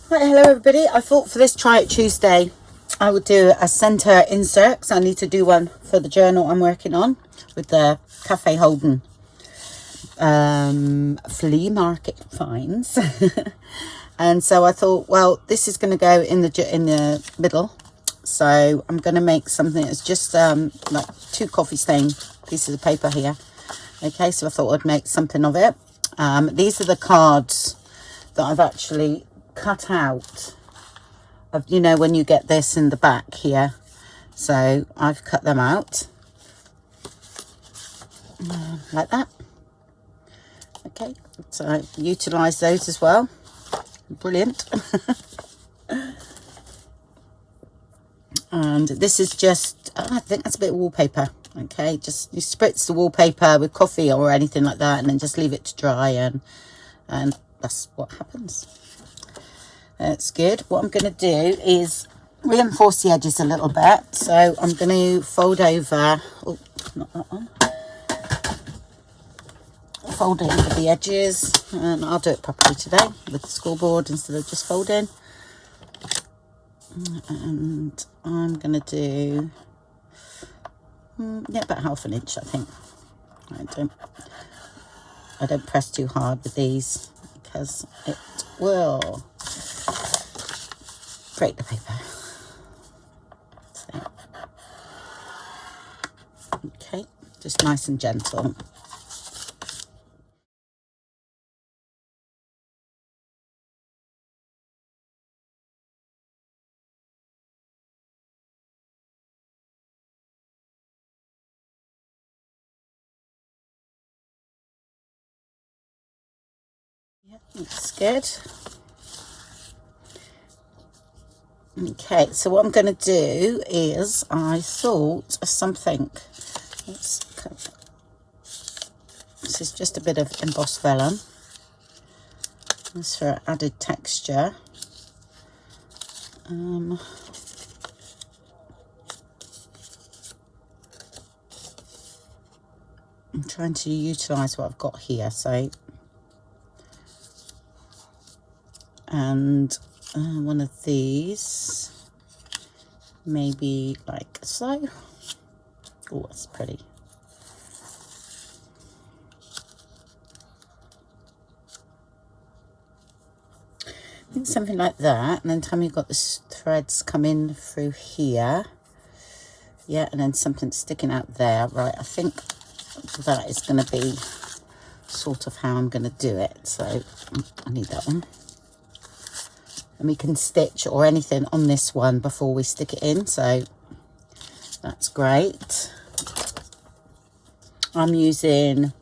Right, hello everybody. I thought for this Try It Tuesday I would do a centre insert because I need to do one for the journal I'm working on with the Cathe Holden flea market finds. And so I thought, well, this is going to go in the middle, so I'm going to make something that's just like 2 coffee stain pieces of paper here. Okay, so I thought I'd make something of it. These are the cards that I've actually cut out of, you know, when you get this in the back here. So I've cut them out like that. Okay, so utilize those as well. Brilliant. And this is just, I think that's a bit of wallpaper. Okay, just you spritz the wallpaper with coffee or anything like that, and then just leave it to dry, and that's what happens. That's good. What I'm going to do is reinforce the edges a little bit. So I'm going to fold over, oh, not that one. Fold over the edges, and I'll do it properly today with the scoreboard instead of just folding. And I'm going to do, yeah, about 1/2 inch, I think. I don't press too hard with these because it will break the paper. So, okay, just nice and gentle. Yeah, that's good. Okay, so what I'm going to do is, I thought of something. This is just a bit of embossed vellum. That's for added texture. I'm trying to utilise what I've got here, so, and one of these, maybe like so. Oh, that's pretty. I think something like that, and then tell me you've got the threads coming through here. Yeah, and then something sticking out there. Right, I think that is going to be sort of how I'm going to do it. So I need that one. And we can stitch or anything on this one before we stick it in, so that's great. I'm using,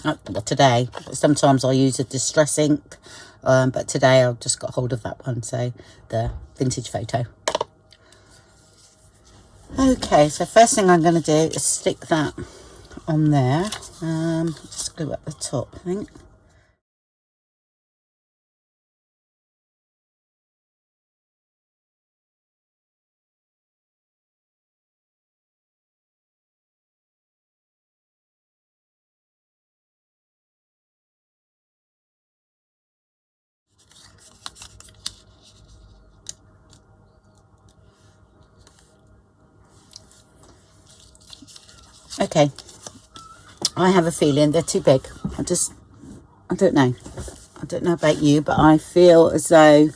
well, today, sometimes I'll use a distress ink, but today I've just got hold of that one, so the vintage photo. Okay, so first thing I'm going to do is stick that on there. Just glue up the top, I think. Okay, I have a feeling they're too big. I don't know. I don't know about you, but I feel as though,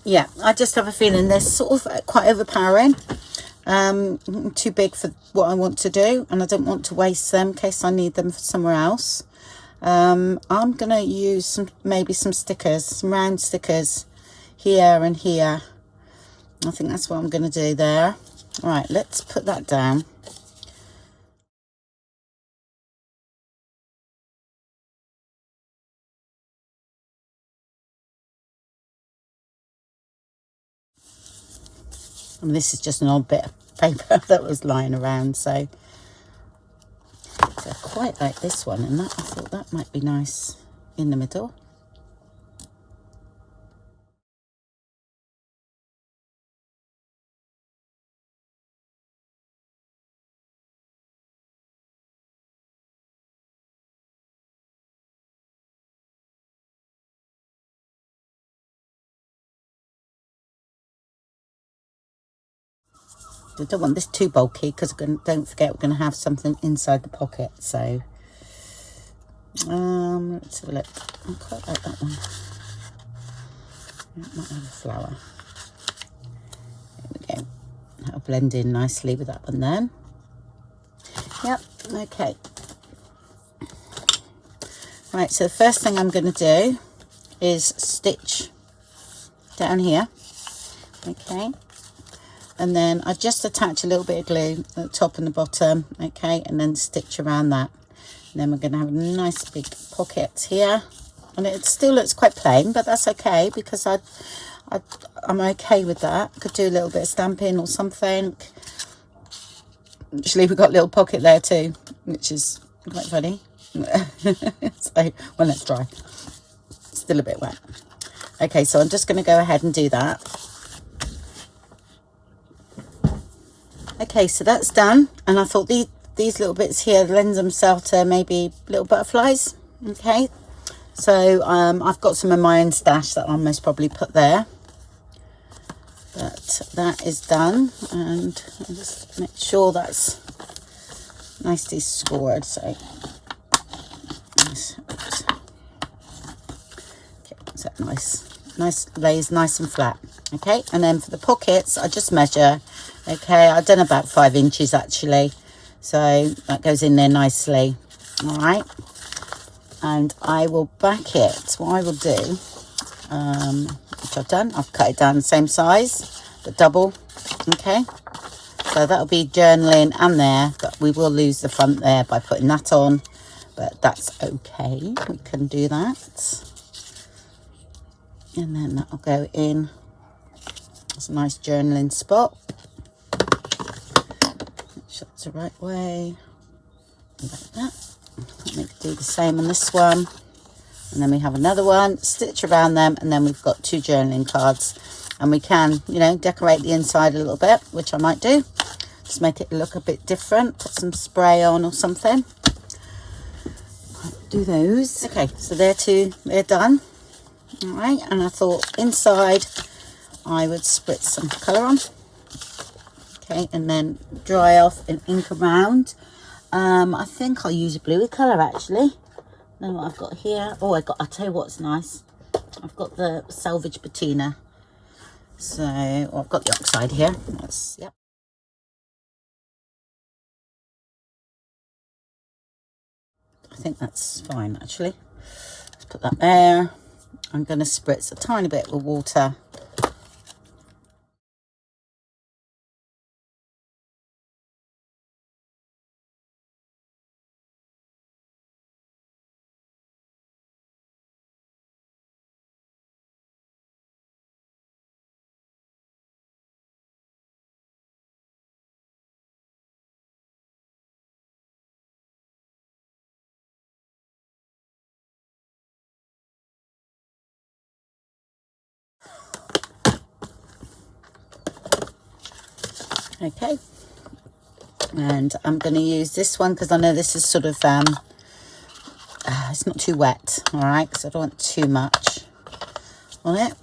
yeah, I just have a feeling they're sort of quite overpowering. Too big for what I want to do, and I don't want to waste them in case I need them for somewhere else. I'm going to use maybe some stickers, some round stickers here and here. I think that's what I'm going to do there. All right, let's put that down. And this is just an old bit of paper that was lying around, so I quite like this one, and that I thought that might be nice in the middle. I don't want this too bulky because don't forget we're going to have something inside the pocket. So let's have a look. I quite like that one. It might have a flower. There we go. That'll blend in nicely with that one then. Yep, okay. Right, so the first thing I'm going to do is stitch down here. Okay. And then I just attach a little bit of glue at the top and the bottom. Okay, and then stitch around that. And then we're going to have a nice big pocket here. And it still looks quite plain, but that's okay because I'm okay with that. Could do a little bit of stamping or something. Actually, we've got a little pocket there too, which is quite funny. So, well, let's try. Still a bit wet. Okay, so I'm just going to go ahead and do that. Okay, so that's done. And I thought these little bits here lend themselves to maybe little butterflies. Okay, so I've got some of my own stash that I'll most probably put there. But that is done, and I'll just make sure that's nicely scored. So, okay, so nice lays nice and flat. Okay, and then for the pockets, I just measure. Okay, I've done about 5 inches actually, so that goes in there nicely. All right, and I will back it. What I will do. Which I've done, I've cut it down the same size but double. Okay, so that'll be journaling and there, but we will lose the front there by putting that on, but that's okay, we can do that. And then that'll go in as a nice journaling spot. Make sure it's the right way, like that. Let me do the same on this one. And then we have another one, stitch around them, and then we've got 2 journaling cards. And we can, you know, decorate the inside a little bit, which I might do. Just make it look a bit different. Put some spray on or something. Do those. Okay, so they're done. All right, and I thought inside I would spritz some colour on. Okay, and then dry off and ink around. I think I'll use a bluey colour actually. Then what I've got here, I'll tell you what's nice. I've got the Salvage Patina. So, I've got the oxide here. Yep. I think that's fine actually. Let's put that there. I'm going to spritz a tiny bit with water. Okay, and I'm going to use this one because I know this is sort of it's not too wet, all right, because I don't want too much on it.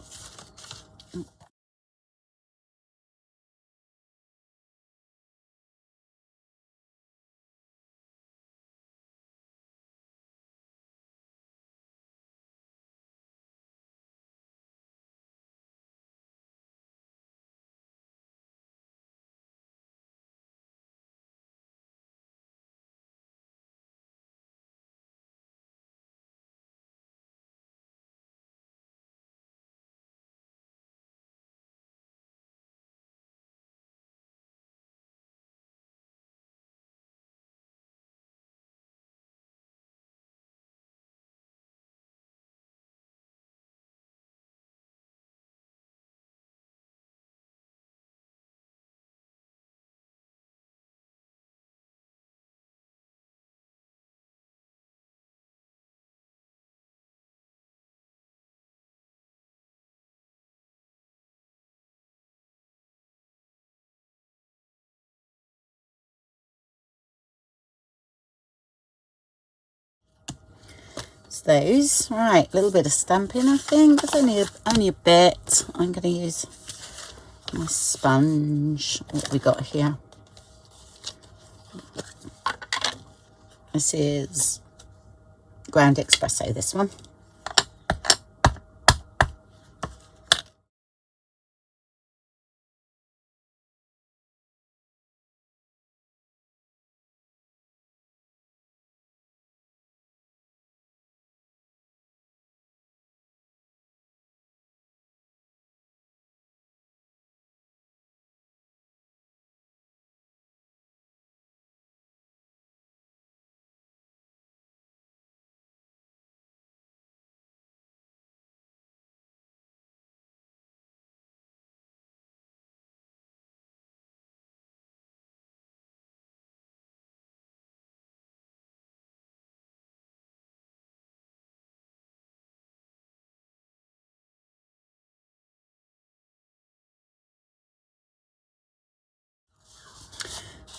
It's those. Right, a little bit of stamping I think. It's only a bit. I'm going to use My sponge. What have we got here? This is ground espresso, this one.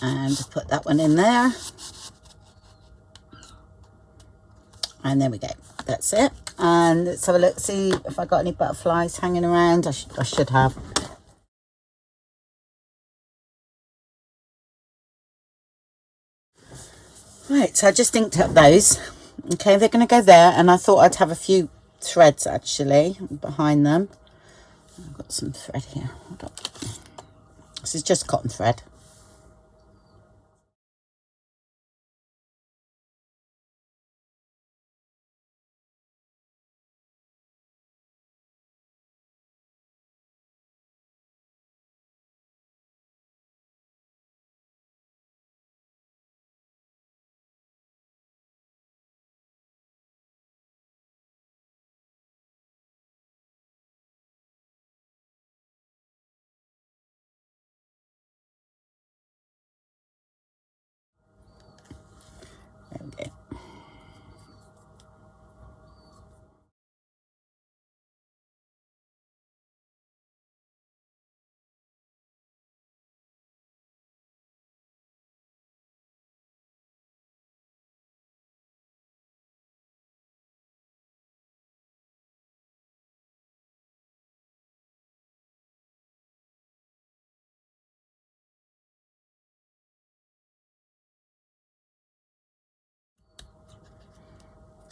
And put that one in there. And there we go. That's it. And let's have a look, see if I got any butterflies hanging around. I should have. Right, so I just inked up those. Okay, they're going to go there. And I thought I'd have a few threads actually behind them. I've got some thread here. Hold on. This is just cotton thread. There we go.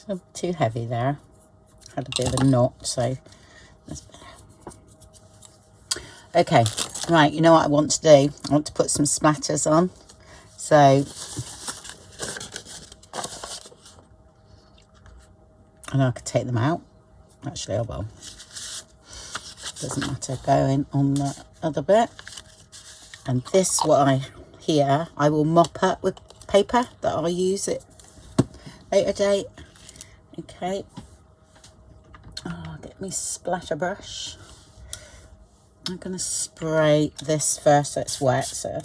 So too heavy there. Had a bit of a knot, so that's better. Okay, right, you know what I want to do? I want to put some splatters on. So I know I could take them out. Actually, I will. Doesn't matter, going on the other bit. And this, I will mop up with paper that I'll use at later date. Okay. Oh, get me splatter brush. I'm going to spray this first so it's wet. So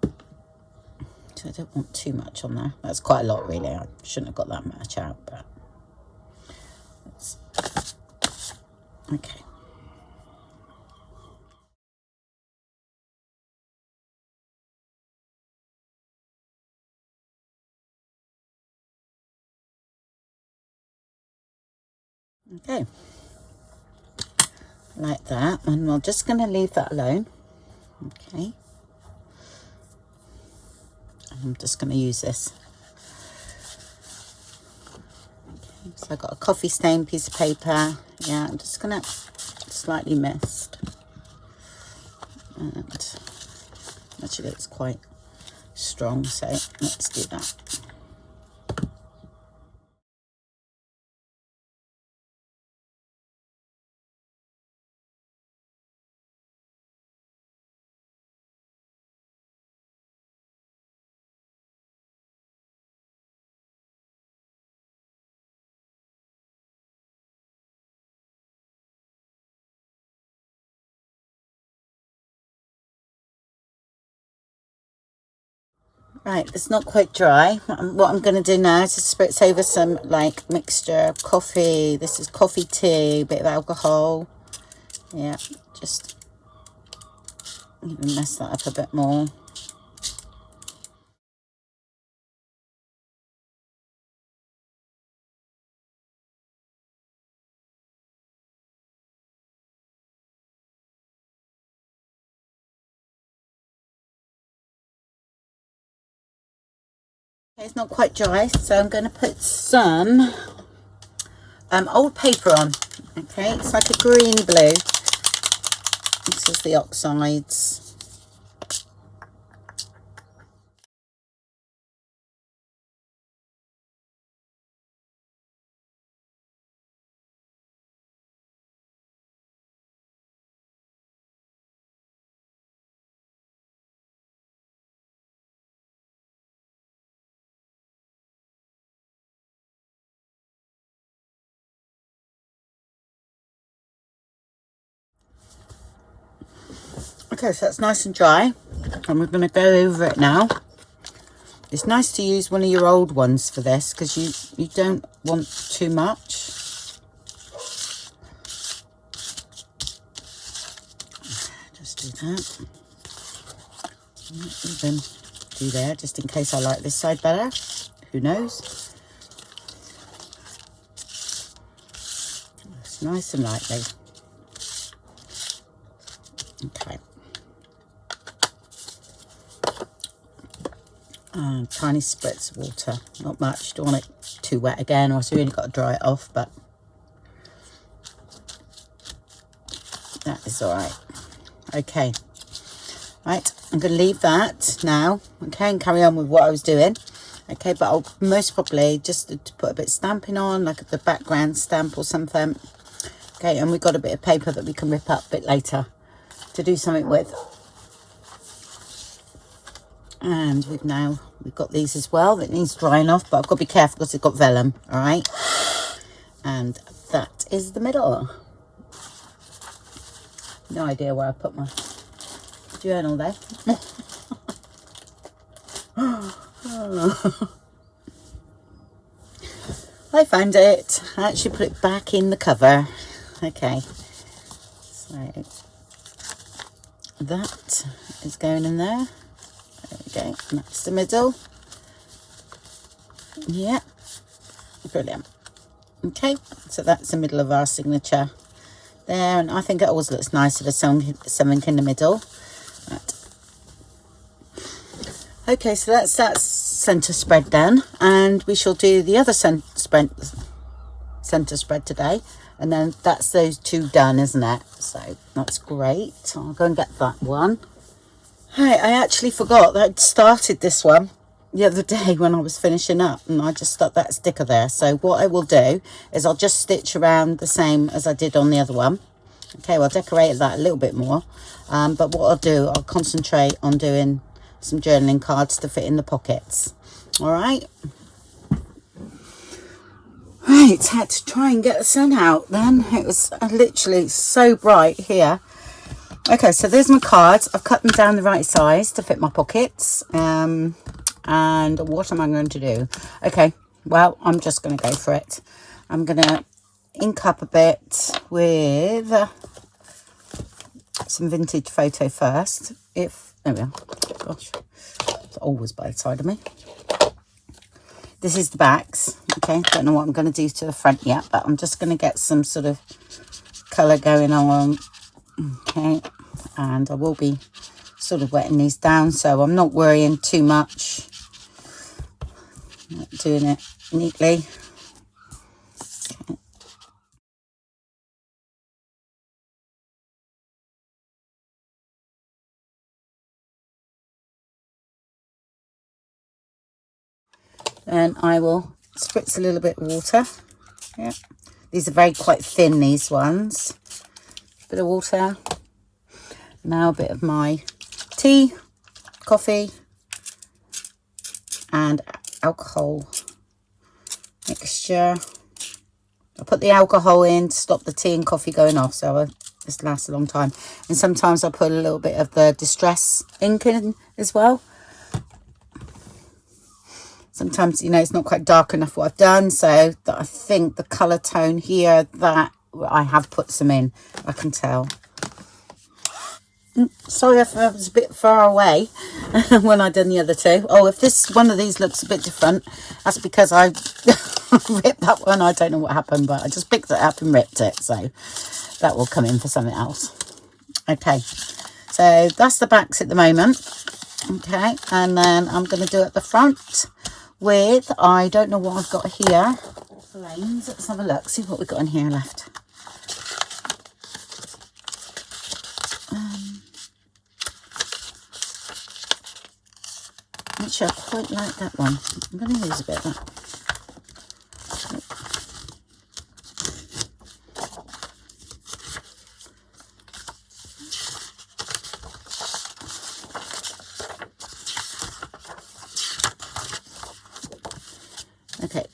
I don't want too much on there. That's quite a lot, really. I shouldn't have got that much out, but okay. Okay, like that, and we're just going to leave that alone. Okay, and I'm just going to use this. Okay, so I've got a coffee stain piece of paper. Yeah, I'm just going to slightly mist, and actually it's quite strong, so let's do that. Right, it's not quite dry. What I'm going to do now is just spritz over some like mixture of coffee. This is coffee tea, a bit of alcohol. Yeah, just even mess that up a bit more. It's not quite dry, so I'm going to put some old paper on. Okay, it's like a greeny blue. This is the oxides. Okay, so that's nice and dry, and we're going to go over it now. It's nice to use one of your old ones for this because you don't want too much. Just do that. Even do there, just in case I like this side better. Who knows? It's nice and lightly. Okay. And tiny spritz of water, not much. Don't want it too wet again, or else you really got to dry it off, but that is all right. Okay, right, I'm going to leave that now, okay, and carry on with what I was doing. Okay, but I'll most probably just to put a bit of stamping on, like the background stamp or something. Okay, and we've got a bit of paper that we can rip up a bit later to do something with. And we've got these as well that needs drying off, but I've got to be careful because it's got vellum. All right, and that is the middle. No idea where I put my journal there. I found it. I actually put it back in the cover. Okay, so that is going in there. There we go, and that's the middle. Yeah, brilliant. Okay, so that's the middle of our signature there, and I think it always looks nicer with something in the middle. Right. Okay, so that's centre spread done, and we shall do the other centre spread today, and then that's those two done, isn't it? So that's great. I'll go and get that one. Hey, I actually forgot that I'd started this one the other day when I was finishing up, and I just stuck that sticker there. So what I will do is I'll just stitch around the same as I did on the other one. Okay, well, I'll decorate that a little bit more, but what I'll do, I'll concentrate on doing some journaling cards to fit in the pockets. All right. Right, had to try and get the sun out then. It was literally so bright here. Okay, so there's my cards. I've cut them down the right size to fit my pockets. And what am I going to do? Okay, well, I'm just going to go for it. I'm going to ink up a bit with some vintage photo first. There we are. Gosh, it's always by the side of me. This is the backs. Okay, don't know what I'm going to do to the front yet, but I'm just going to get some sort of colour going on. Okay, and I will be sort of wetting these down, so I'm not worrying too much. Not doing it neatly. Okay. Then I will spritz a little bit of water. Yeah, these are quite thin, these ones. Bit of water. Now a bit of my tea, coffee, and alcohol mixture. I put the alcohol in to stop the tea and coffee going off, so this lasts a long time. And sometimes I put a little bit of the distress ink in as well. Sometimes, you know, it's not quite dark enough what I've done, so that I think the colour tone here, that I have put some in, I can tell. Sorry if I was a bit far away when I done the other two. Oh, if this one of these looks a bit different, that's because I ripped that one. I don't know what happened, but I just picked it up and ripped it, so that will come in for something else. Okay, so that's the backs at the moment. Okay, and then I'm going to do at the front with, I don't know what I've got here. Flames. Let's have a look, see what we've got in here left. Actually, I quite like that one. I'm going to use a bit of that. Okay.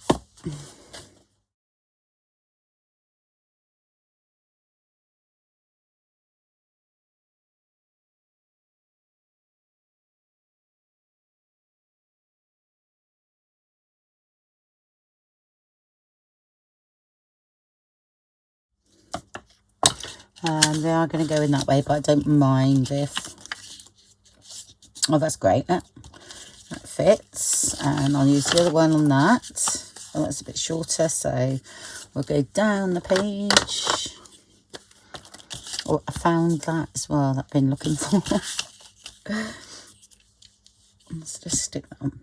They are going to go in that way, but I don't mind if... Oh, that's great. That fits. And I'll use the other one on that. Oh, that's a bit shorter, so we'll go down the page. Oh, I found that as well that I've been looking for. Let's just stick that on.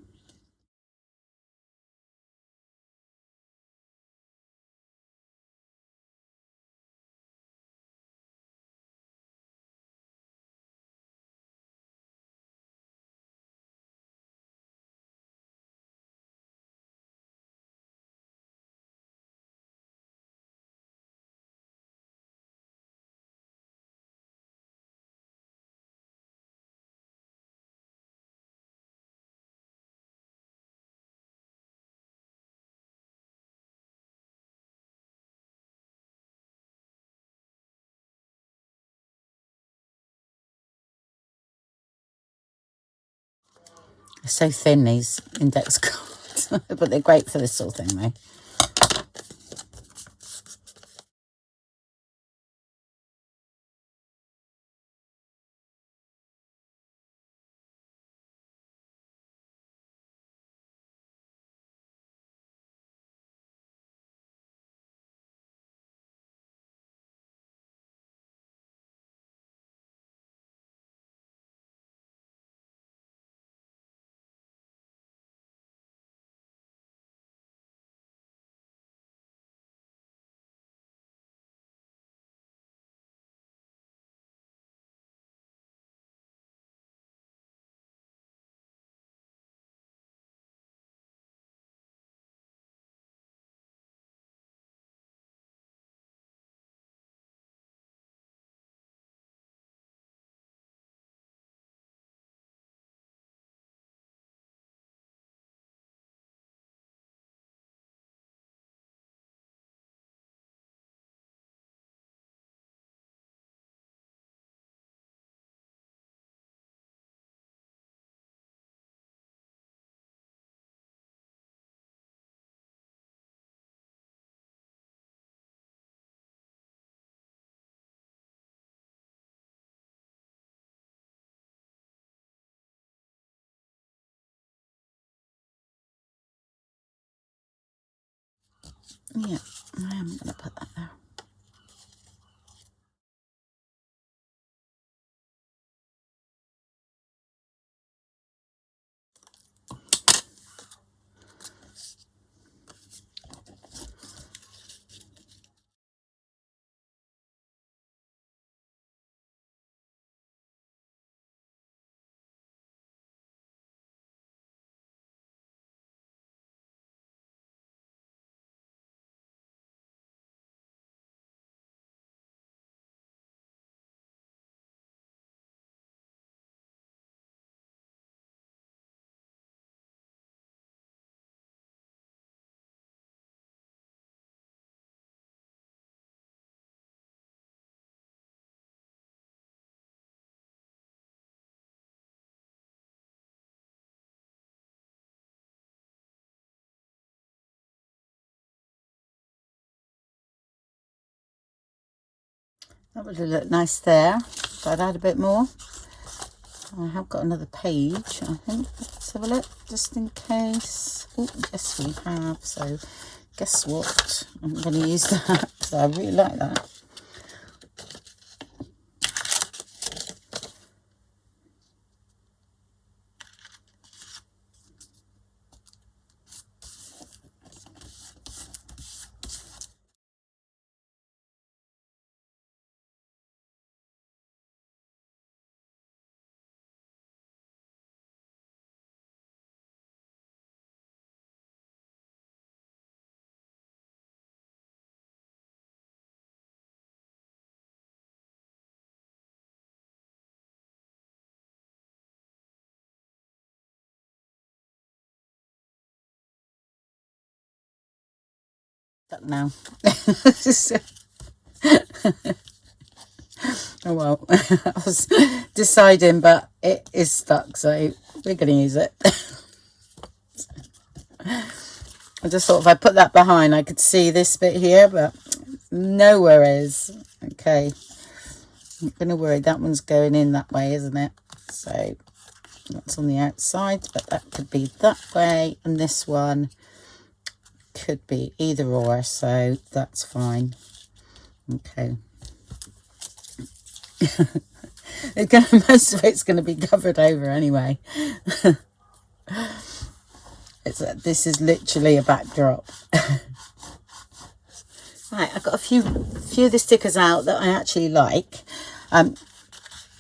They're so thin, these index cards, but they're great for this sort of thing, though. Yeah, I am going to put that there. That would have looked nice there. So I'd add a bit more. I have got another page, I think. Let's have a look, just in case. Oh, yes, we have. So, guess what? I'm going to use that. So I really like that. That now. Oh well, I was deciding, but it is stuck, so we're going to use it. I just thought if I put that behind, I could see this bit here, but nowhere is. Okay, I'm going to worry. That one's going in that way, isn't it? So that's on the outside, but that could be that way, and this one could be either or, so that's fine. Okay. Most of it's going to be covered over anyway. This is literally a backdrop. Right, I've got a few of the stickers out that I actually like.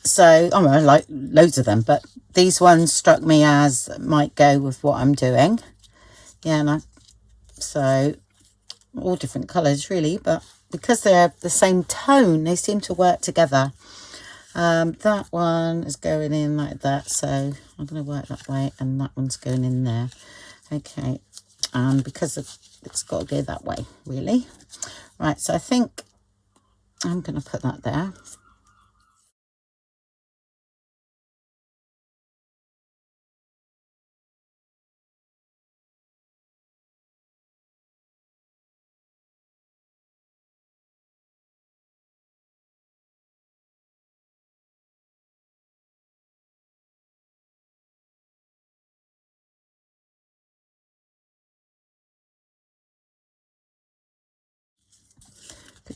So I like loads of them, but these ones struck me as might go with what I'm doing. Yeah, and so all different colours really, but because they're the same tone, they seem to work together. That one is going in like that, so I'm going to work that way, and that one's going in there. Okay, because it's got to go that way, really. Right, so I think I'm going to put that there.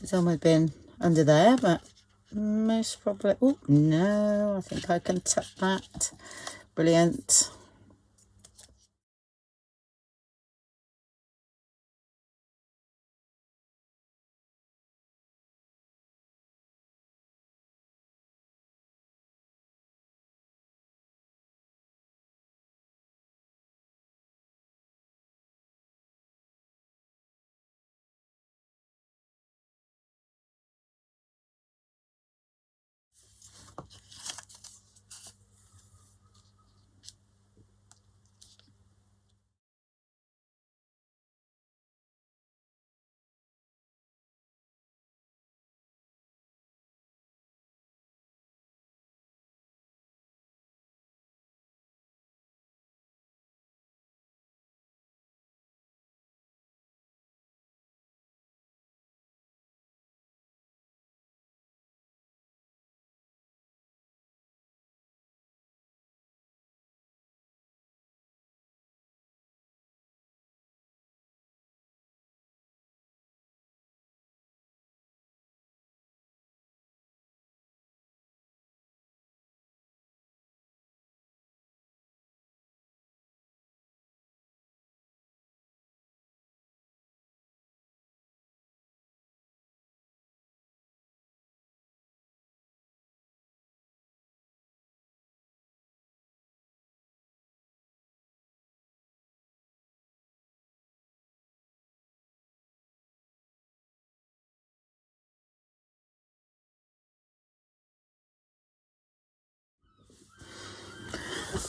It's almost been under there, but most probably... Oh, no, I think I can tuck that. Brilliant.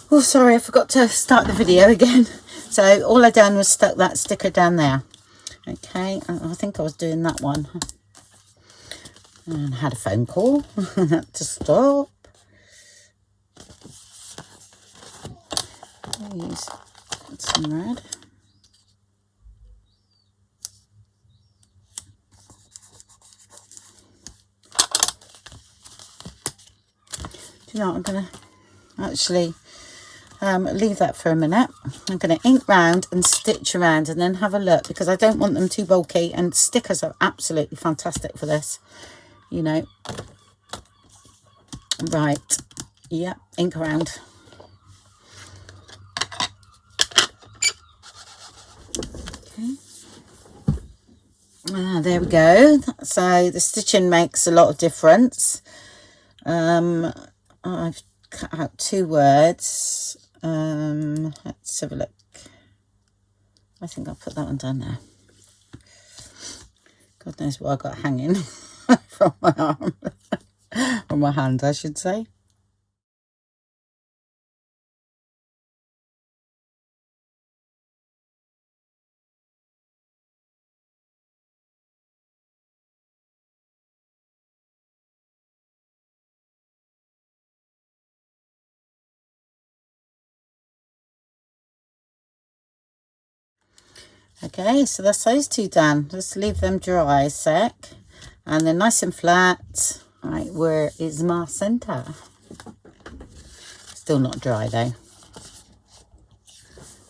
Oh, sorry, I forgot to start the video again. So all I done was stuck that sticker down there. Okay, I think I was doing that one. And I had a phone call to stop. Use some red. Do you know what, I'm going to actually leave that for a minute. I'm going to ink round and stitch around and then have a look, because I don't want them too bulky, and stickers are absolutely fantastic for this, you know. Right, yeah, ink around. Okay. There we go. So the stitching makes a lot of difference. I've cut out 2 words. Let's have a look. I think I'll put that one down there. God knows what I got hanging from my arm. Or my hand, I should say. Okay, so that's those two done. Just leave them dry a sec. And they're nice and flat. All right, where is my centre? Still not dry though.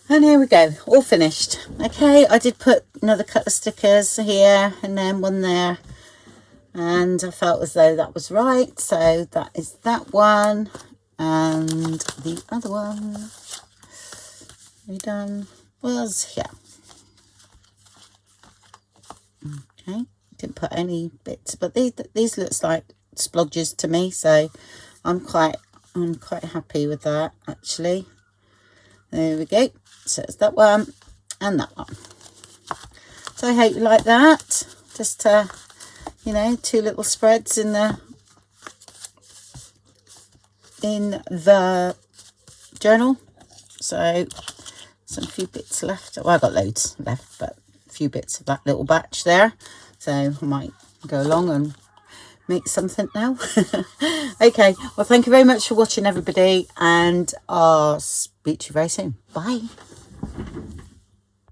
And here we go, all finished. Okay, I did put another couple of stickers here and then one there. And I felt as though that was right. So that is that one. And the other one, we done, was here. Okay, didn't put any bits, but these looks like splodges to me, so I'm quite happy with that actually. There we go. So it's that one and that one. So I hope you like that. Just you know, two little spreads in the journal. So some few bits left. Well, I got loads left, but a few bits of that little batch there. So I might go along and make something now. Okay, well, thank you very much for watching, everybody, and I'll speak to you very soon. Bye.